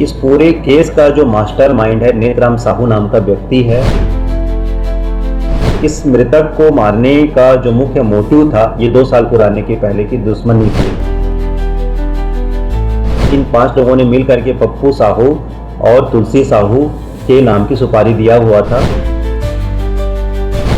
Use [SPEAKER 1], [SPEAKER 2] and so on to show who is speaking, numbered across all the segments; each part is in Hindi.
[SPEAKER 1] इस पूरे केस का जो मास्टरमाइंड है नेतराम साहू नाम का व्यक्ति है। इस मृतक को मारने का जो मुख्य मोटिव था, ये 2 साल पुराने के पहले की दुश्मनी थी। इन 5 लोगों ने मिल करके पप्पू साहू और तुलसी साहू के नाम की सुपारी दिया हुआ था।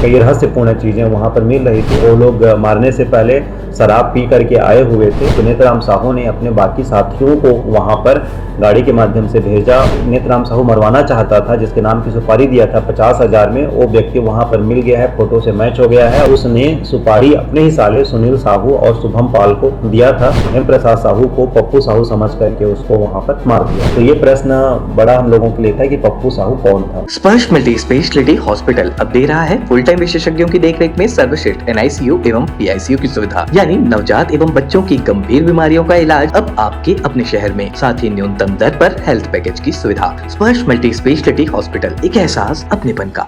[SPEAKER 1] कई रहस्यपूर्ण चीजें वहां पर मिल रही थी। वो लोग मारने से पहले शराब पी करके आए हुए थे, तो नेतराम साहू ने अपने बाकी साथियों को वहां पर गाड़ी के माध्यम से भेजा। नेतराम साहू मरवाना चाहता था, जिसके नाम की सुपारी दिया था 50,000 में। वो व्यक्ति वहां पर मिल गया है, फोटो से मैच हो गया है। उसने सुपारी अपने ही साले सुनील साहू और शुभम पाल को दिया था। हेम प्रसाद साहू को पप्पू साहू समझ करके उसको वहां पर मार दिया। तो ये प्रश्न बड़ा हम लोगों के लिए था कि पप्पू साहू कौन था।
[SPEAKER 2] स्पर्श मल्टी स्पेशलिटी हॉस्पिटल अब दे रहा है फुल टाइम विशेषज्ञों की देखरेख में सर्वश्रेष्ठ NICU एवं PICU की सुविधा, यानी नवजात एवं बच्चों की गंभीर बीमारियों का इलाज अब आपके अपने शहर में, साथ ही न्यूनतम दर पर हेल्थ पैकेज की सुविधा। स्पर्श मल्टी स्पेशलिटी हॉस्पिटल, एक एहसास अपनेपन का।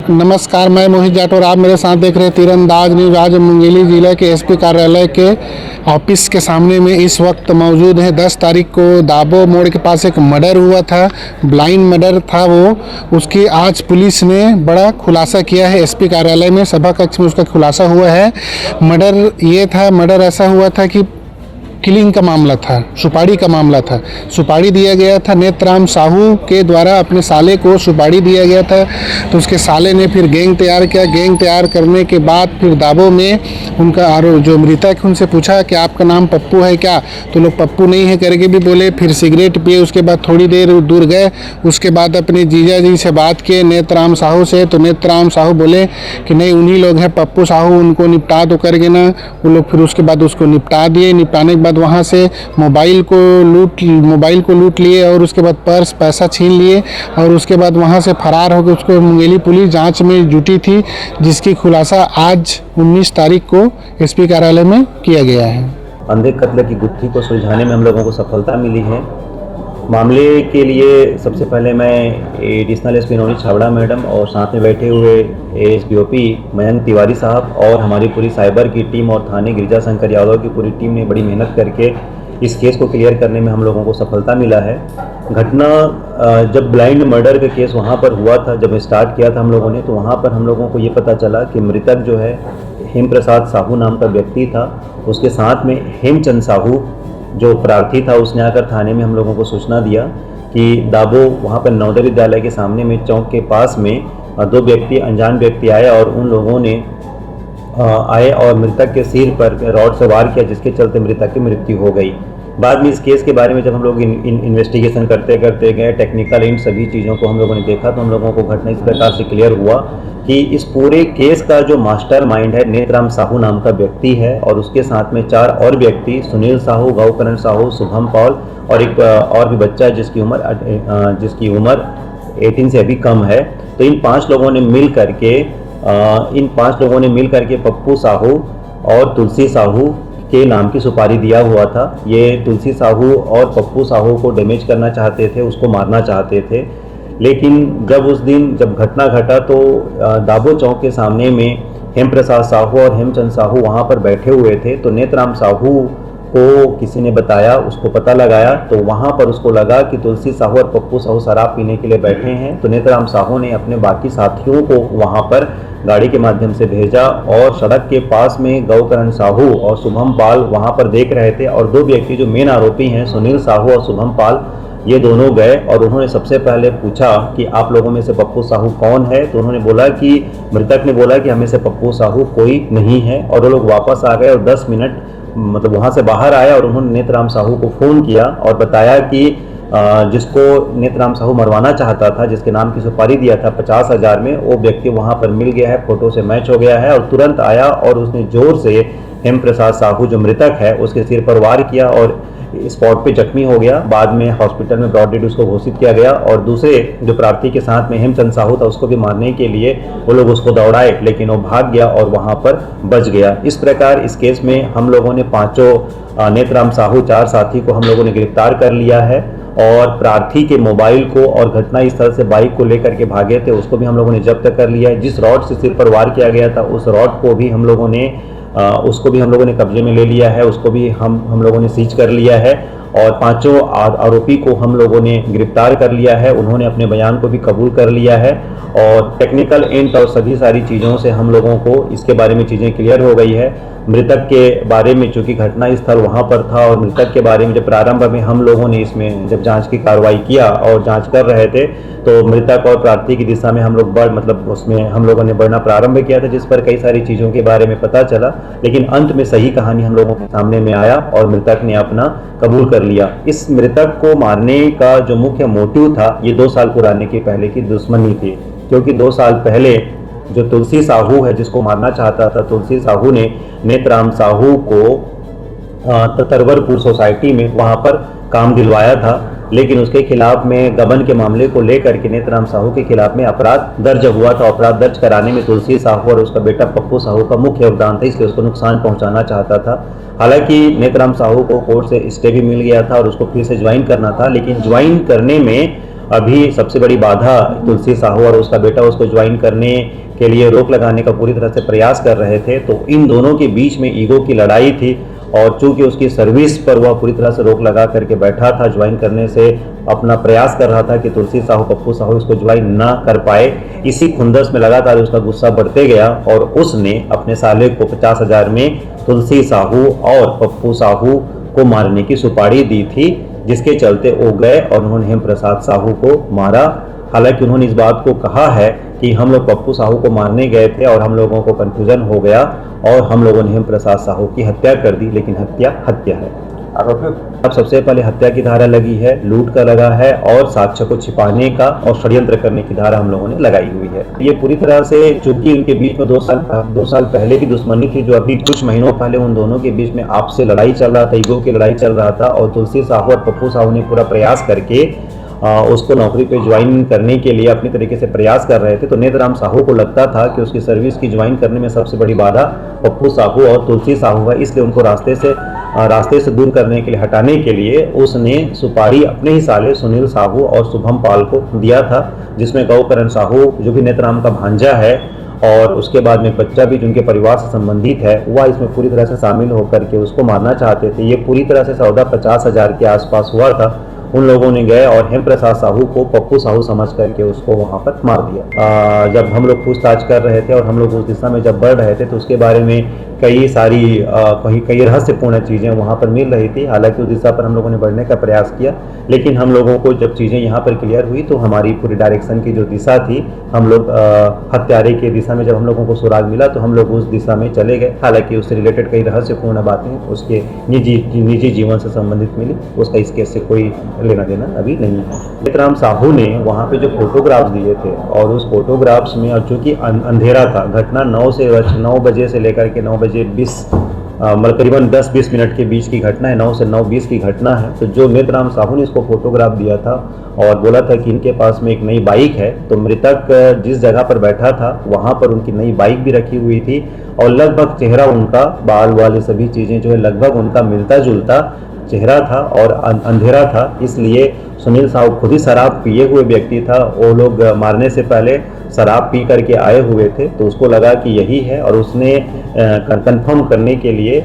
[SPEAKER 3] नमस्कार, मैं मोहित जाटौर, आप मेरे साथ देख रहे हैं तीरंदाज न्यूज। आज मुंगेली जिले के SP कार्यालय के ऑफिस के सामने में इस वक्त मौजूद है। 10 तारीख को दाबो मोड़ के पास एक मर्डर हुआ था, ब्लाइंड मर्डर था वो। उसकी आज पुलिस ने बड़ा खुलासा किया है। SP कार्यालय में सभा कक्ष में उसका खुलासा हुआ है। मर्डर ऐसा हुआ था कि किलिंग का मामला था, सुपारी का मामला था। सुपारी दिया गया था नाथराम साहू के द्वारा, अपने साले को सुपारी दिया गया था। तो उसके साले ने फिर गैंग तैयार किया। गैंग तैयार करने के बाद फिर दाबो में उनका जो मृतक उनसे पूछा कि आपका नाम पप्पू है क्या, तो लोग पप्पू नहीं है करके भी बोले। फिर सिगरेट पिए, उसके बाद थोड़ी देर दूर गए। उसके बाद अपने जीजा जी से बात किए नाथराम साहू से, तो नाथराम साहू बोले कि नहीं उन्हीं लोग हैं पप्पू साहू, उनको निपटा दो करके ना। वो लोग फिर उसके बाद उसको निपटा दिए। निपटाने के बाद वहाँ से मोबाइल को लूट लिए और उसके बाद पर्स पैसा छीन लिए और उसके बाद वहाँ से फरार होकर उसको मुंगेली पुलिस जांच में जुटी थी, जिसकी खुलासा आज 19 तारीख को SP कार्यालय में किया गया है।
[SPEAKER 1] अंधे कत्ल की गुत्थी को सुलझाने में हम लोगों को सफलता मिली है। मामले के लिए सबसे पहले मैं एडिशनल SP नौनी छाबड़ा मैडम और साथ में बैठे हुए ASPOP मयंक तिवारी साहब और हमारी पूरी साइबर की टीम और थाने गिरिजा शंकर यादव की पूरी टीम ने बड़ी मेहनत करके इस केस को क्लियर करने में हम लोगों को सफलता मिला है। घटना जब ब्लाइंड मर्डर का केस वहाँ पर हुआ था, जब स्टार्ट किया था हम लोगों ने, तो वहाँ पर हम लोगों को ये पता चला कि मृतक जो है हेम प्रसाद साहू नाम का व्यक्ति था। उसके साथ में हेमचंद साहू जो प्रार्थी था, उसने आकर थाने में हम लोगों को सूचना दिया कि दाबो वहाँ पर नवोदय विद्यालय के सामने में चौक के पास में 2 व्यक्ति अनजान व्यक्ति आए और उन लोगों ने आए और मृतक के सिर पर रॉड से वार किया, जिसके चलते मृतक की मृत्यु हो गई। बाद में इस केस के बारे में जब हम लोग इन्वेस्टिगेशन करते गए, टेक्निकल इन सभी चीज़ों को हम लोगों ने देखा, तो हम लोगों को घटना इस प्रकार से क्लियर हुआ कि इस पूरे केस का जो मास्टरमाइंड है नेतराम साहू नाम का व्यक्ति है और उसके साथ में 4 और व्यक्ति, सुनील साहू, गौकरण साहू, शुभम पाल और एक और भी बच्चा है जिसकी उम्र 18 से अभी कम है। तो इन 5 लोगों ने मिल करके पप्पू साहू और तुलसी साहू के नाम की सुपारी दिया हुआ था। ये तुलसी साहू और पप्पू साहू को डैमेज करना चाहते थे, उसको मारना चाहते थे। लेकिन जब घटना घटा तो दाबो चौक के सामने में हेम प्रसाद साहू और हेमचंद साहू वहाँ पर बैठे हुए थे। तो नाथराम साहू को किसी ने बताया, उसको पता लगाया, तो वहाँ पर उसको लगा कि तुलसी साहू और पप्पू साहू शराब पीने के लिए बैठे हैं। तो नाथराम साहू ने अपने बाकी साथियों को वहाँ पर गाड़ी के माध्यम से भेजा और सड़क के पास में गौकरण साहू और शुभम पाल वहाँ पर देख रहे थे और 2 व्यक्ति जो मेन आरोपी हैं सुनील साहू और शुभम पाल, ये दोनों गए और उन्होंने सबसे पहले पूछा कि आप लोगों में से पप्पू साहू कौन है। तो उन्होंने बोला कि मृतक ने बोला कि हमें से पप्पू साहू कोई नहीं है। और वो लोग वापस आ गए और 10 मिनट मतलब वहाँ से बाहर आया और उन्होंने नाथराम साहू को फ़ोन किया और बताया कि जिसको नाथराम साहू मरवाना चाहता था, जिसके नाम की सुपारी दिया था 50,000 में, वो व्यक्ति वहाँ पर मिल गया है, फोटो से मैच हो गया है और तुरंत आया और उसने जोर से हेम प्रसाद साहू जो मृतक है उसके सिर पर वार किया और स्पॉट पे जख्मी हो गया। बाद में हॉस्पिटल में ब्रॉड डेड उसको घोषित किया गया और दूसरे जो प्रार्थी के साथ में हेमचंद साहू था उसको भी मारने के लिए वो लोग उसको दौड़ाए, लेकिन वो भाग गया और वहाँ पर बच गया। इस प्रकार इस केस में हम लोगों ने 5 नाथराम साहू 4 साथी को हम लोगों ने गिरफ्तार कर लिया है और प्रार्थी के मोबाइल को और घटना स्थल से बाइक को लेकर के भागे थे उसको भी हम लोगों ने जब्त कर लिया है। जिस रॉड से सिर पर वार किया गया था उस रॉड को भी हम लोगों ने उसको भी हम लोगों ने कब्जे में ले लिया है, उसको भी हम लोगों ने सीज कर लिया है और 5 आरोपी को हम लोगों ने गिरफ्तार कर लिया है। उन्होंने अपने बयान को भी कबूल कर लिया है और टेक्निकल एंड और सभी सारी चीज़ों से हम लोगों को इसके बारे में चीज़ें क्लियर हो गई है। मृतक के बारे में, चूँकि घटना स्थल वहाँ पर था और मृतक के बारे में जब प्रारंभ में हम लोगों ने इसमें जब जांच की कार्रवाई किया और जांच कर रहे थे तो मृतक और प्रार्थी की दिशा में हम लोग उसमें हम लोगों ने बढ़ना प्रारंभ किया था, जिस पर कई सारी चीज़ों के बारे में पता चला, लेकिन अंत में सही कहानी हम लोगों के सामने में आया और मृतक ने अपना कबूल कर लिया। इस मृतक को मारने का जो मुख्य मोटिव था, ये 2 साल पुराने की पहले की दुश्मनी थी, क्योंकि 2 साल पहले जो तुलसी साहू है जिसको मारना चाहता था, तुलसी साहू ने नेतराम साहू को तरवरपुर सोसाइटी में वहाँ पर काम दिलवाया था, लेकिन उसके खिलाफ में गबन के मामले को लेकर के नेतराम साहू के खिलाफ में अपराध दर्ज हुआ था। अपराध दर्ज कराने में तुलसी साहू और उसका बेटा पप्पू साहू का मुख्य योगदान था, इसलिए उसको नुकसान पहुंचाना चाहता था। हालांकि नेतराम साहू को कोर्ट से स्टे भी मिल गया था और उसको फिर से ज्वाइन करना था, लेकिन ज्वाइन करने में अभी सबसे बड़ी बाधा तुलसी साहू और उसका बेटा उसको ज्वाइन करने के लिए रोक लगाने का पूरी तरह से प्रयास कर रहे थे। तो इन दोनों के बीच में ईगो की लड़ाई थी और चूंकि उसकी सर्विस पर वह पूरी तरह से रोक लगा करके बैठा था, ज्वाइन करने से अपना प्रयास कर रहा था कि तुलसी साहू पप्पू साहू इसको ज्वाइन ना कर पाए। इसी खुंदस में लगातार उसका गुस्सा बढ़ते गया और उसने अपने साले को 50,000 में तुलसी साहू और पप्पू साहू को मारने की सुपारी दी थी, जिसके चलते वो गए और उन्होंने हेम प्रसाद साहू को मारा। हालांकि उन्होंने इस बात को कहा है कि हम लोग पप्पू साहू को मारने गए थे और हम लोगों को कंफ्यूजन हो गया और हम लोगों ने हेम प्रसाद साहू की हत्या कर दी, लेकिन हत्या हत्या है। अब सबसे पहले हत्या की धारा लगी है, लूट का लगा है और साक्ष्य को छिपाने का और षड्यंत्र करने की धारा हम लोगों ने लगाई हुई है। ये पूरी तरह से, चूंकि उनके बीच में 2 साल पहले की दुश्मनी थी, जो अभी कुछ महीनों पहले उन दोनों के बीच में आपसे लड़ाई चल रहा था, ईगो की लड़ाई चल रहा था और तुलसी साहू और पप्पू साहू ने पूरा प्रयास करके उसको नौकरी पे ज्वाइन करने के लिए अपनी तरीके से प्रयास कर रहे थे। तो नेतराम साहू को लगता था कि उसकी सर्विस की ज्वाइन करने में सबसे बड़ी बाधा पप्पू साहू और तुलसी साहू है, इसलिए उनको रास्ते से दूर करने के लिए, हटाने के लिए उसने सुपारी अपने ही साले सुनील साहू और शुभम पाल को दिया था, जिसमें गौकरण साहू जो भी नेतराम का भांजा है और उसके बाद में बच्चा भी जिनके परिवार से संबंधित है, वह इसमें पूरी तरह से शामिल होकर के उसको मारना चाहते थे। ये पूरी तरह से सौदा 50,000 के आसपास हुआ था। उन लोगों ने गए और हेम प्रसाद साहू को पप्पू साहू समझ करके उसको वहाँ पर मार दिया। जब हम लोग पूछताछ कर रहे थे और हम लोग उस दिशा में जब बढ़ रहे थे तो उसके बारे में कई रहस्यपूर्ण चीज़ें वहाँ पर मिल रही थी। हालांकि उस दिशा पर हम लोगों ने बढ़ने का प्रयास किया, लेकिन हम लोगों को जब चीज़ें यहाँ पर क्लियर हुई तो हमारी पूरी डायरेक्शन की जो दिशा थी, हम लोग हत्यारे की दिशा में जब हम लोगों को सुराग मिला तो हम लोग उस दिशा में चले गए। हालांकि उससे रिलेटेड कई रहस्यपूर्ण बातें उसके निजी जीवन से संबंधित मिली, उसका इस केस से कोई लेना देना अभी नहीं है। नेतराम साहू ने वहाँ पे जो फोटोग्राफ्स दिए थे और उस फोटोग्राफ्स में, और चूँकि अंधेरा था, घटना 9 बजे से लेकर के 9 बजे 20 मतलब करीबन 10-20 मिनट के बीच की घटना है, 9 से 9:20 की घटना है। तो जो नेतराम साहू ने इसको फोटोग्राफ दिया था और बोला था कि इनके पास में एक नई बाइक है, तो मृतक जिस जगह पर बैठा था वहाँ पर उनकी नई बाइक भी रखी हुई थी और लगभग चेहरा उनका, बाल वाले सभी चीज़ें जो है लगभग उनका मिलता जुलता चेहरा था और अंधेरा था। इसलिए सुनील साहू खुद ही शराब पिए हुए व्यक्ति था, वो लोग मारने से पहले शराब पी करके आए हुए थे, तो उसको लगा कि यही है और उसने कंफर्म करने के लिए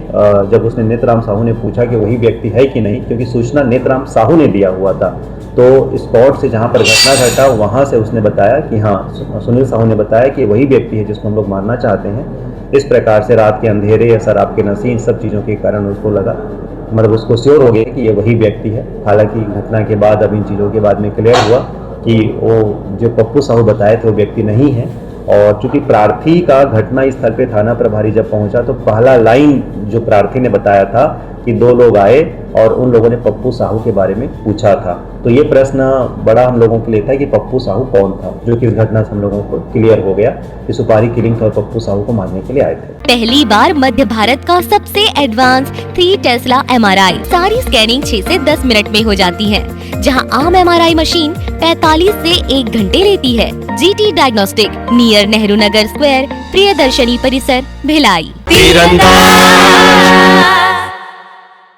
[SPEAKER 1] जब उसने नेतराम साहू ने पूछा कि वही व्यक्ति है कि नहीं, क्योंकि सूचना नेतराम साहू ने दिया हुआ था, तो स्पॉट से जहाँ पर घटना घटा वहाँ से उसने बताया कि हाँ, सुनील साहू ने बताया कि वही व्यक्ति है जिसको हम लोग मारना चाहते हैं। इस प्रकार से रात के अंधेरे या शराब के नशे, इन सब चीज़ों के कारण उसको लगा, मतलब उसको श्योर हो गया कि ये वही व्यक्ति है। हालांकि घटना के बाद अब इन चीज़ों के बाद में क्लियर हुआ कि वो जो पप्पू साहू बताए थे वो व्यक्ति नहीं है। और चूंकि प्रार्थी का घटना स्थल पे थाना प्रभारी जब पहुंचा तो पहला लाइन जो प्रार्थी ने बताया था कि 2 लोग आए और उन लोगों ने पप्पू साहू के बारे में पूछा था। तो ये प्रश्न बड़ा हम लोगों के लिए था कि पप्पू साहू कौन था, जो कि इस घटना से हम लोगों को क्लियर हो गया कि सुपारी किलिंग और पप्पू साहू को मारने के लिए आए थे।
[SPEAKER 4] पहली बार मध्य भारत का सबसे एडवांस 3 टेस्ला MRI, सारी स्कैनिंग 6 से 10 मिनट में हो जाती है, जहां आम MRI मशीन 45 से 1 घंटे लेती है। GT diagnostic, near Nehru Nagar square, Priyadarshini परिसर, भिलाई।